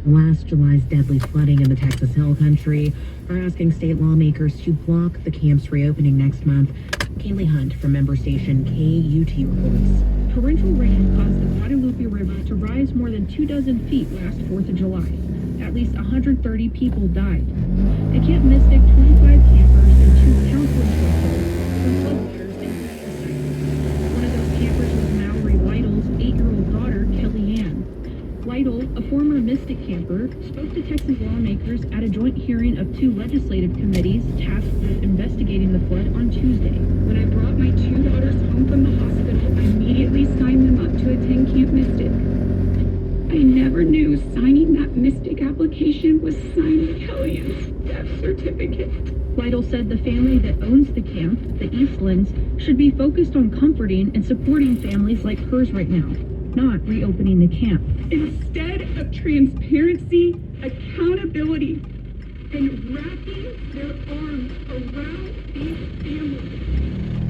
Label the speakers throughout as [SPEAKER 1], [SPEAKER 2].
[SPEAKER 1] Last July's deadly flooding in the Texas Hill Country are asking state lawmakers to block the camp's reopening next month. Kaylee Hunt from member station KUT reports.
[SPEAKER 2] Torrential rain caused the Guadalupe River to rise more than 24 feet last 4th of July. At least 130 people died. At Camp Mystic, 25 campers and 2 counselors were killed from floodwaters into the site. One of those campers was Mallory Lytle's 8-year-old daughter, Kellyanne. Lytle, a former Mystic camper, spoke to Texas lawmakers at a joint hearing of 2 legislative committees tasked with investigating the flood on Tuesday.
[SPEAKER 3] When I brought my 2 daughters home from the hospital, I immediately signed them up to attend Camp Mystic. I never knew signing that Mystic application was signing Kellyanne's death certificate.
[SPEAKER 2] Lytle said the family that owns the camp, the Eastlands, should be focused on comforting and supporting families like hers right now, not reopening the camp.
[SPEAKER 3] Instead of transparency, accountability, and wrapping their arms around these families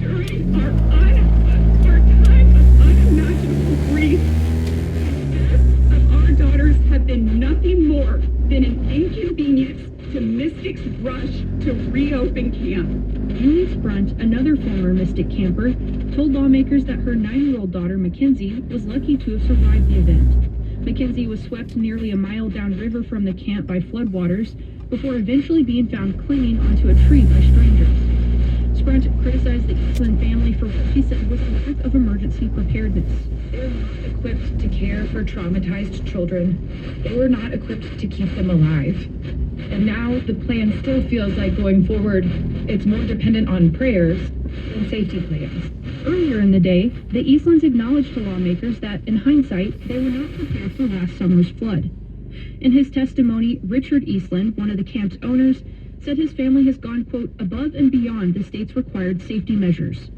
[SPEAKER 3] during our time of unimaginable grief, the deaths of our daughters have been nothing more than an inconvenience to Mystic's rush to reopen camp.
[SPEAKER 2] Julie Sprunt, another former Mystic camper, told lawmakers that her 9-year-old daughter, Mackenzie, was lucky to have survived the event. Mackenzie was swept nearly a mile downriver from the camp by floodwaters before eventually being found clinging onto a tree by strangers. Sprunt criticized the Eastland family for what she said was a lack of emergency preparedness.
[SPEAKER 4] They were not equipped to care for traumatized children. They were not equipped to keep them alive. And now the plan still feels like going forward, it's more dependent on prayers than safety plans.
[SPEAKER 2] Earlier in the day, the Eastlands acknowledged to lawmakers that, in hindsight, they were not prepared for last summer's flood. In his testimony, Richard Eastland, one of the camp's owners, said his family has gone, quote, above and beyond the state's required safety measures.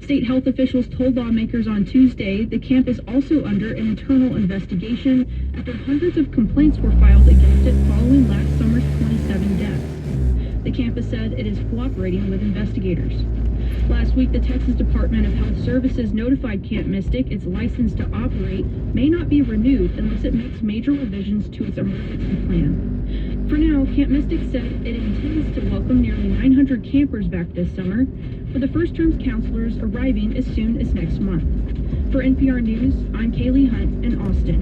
[SPEAKER 2] State health officials told lawmakers on Tuesday the camp is also under an internal investigation after hundreds of complaints were filed against it following last summer's 27 deaths. The campus said it is cooperating with investigators. Last week, the Texas Department of Health Services notified Camp Mystic its license to operate may not be renewed unless it makes major revisions to its emergency plan. For now, Camp Mystic said it intends to welcome nearly 900 campers back this summer, with the first-term counselors arriving as soon as next month. For NPR News, I'm Kaylee Hunt in Austin.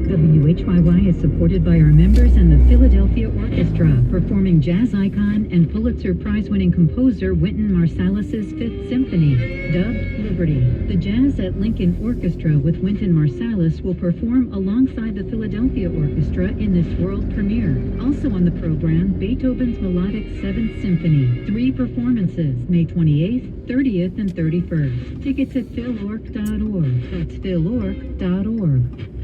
[SPEAKER 5] WHYY is supported by our members and the Philadelphia Orchestra, performing jazz icon and Pulitzer Prize-winning composer Wynton Marsalis's Fifth Symphony, dubbed Liberty. The Jazz at Lincoln Orchestra with Wynton Marsalis will perform alongside the Philadelphia Orchestra in this world premiere. Also on the program, Beethoven's Melodic Seventh Symphony. 3 performances, May 28th, 30th, and 31st. Tickets at philorc.org. That's philorc.org.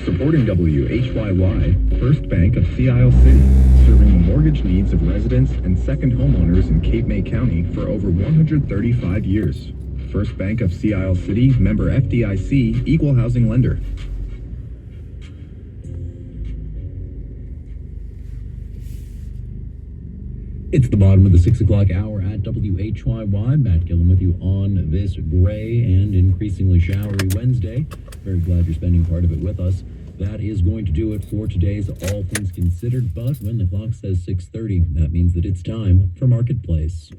[SPEAKER 6] Supporting WHYY, First Bank of Sea Isle City, serving the mortgage needs of residents and second homeowners in Cape May County for over 135 years. First Bank of Sea Isle City, member FDIC, equal housing lender.
[SPEAKER 7] It's the bottom of the 6 o'clock hour at WHYY. Matt Gillum with you on this gray and increasingly showery Wednesday. Very glad you're spending part of it with us. That is going to do it for today's All Things Considered, but when the clock says 6:30, that means that it's time for Marketplace.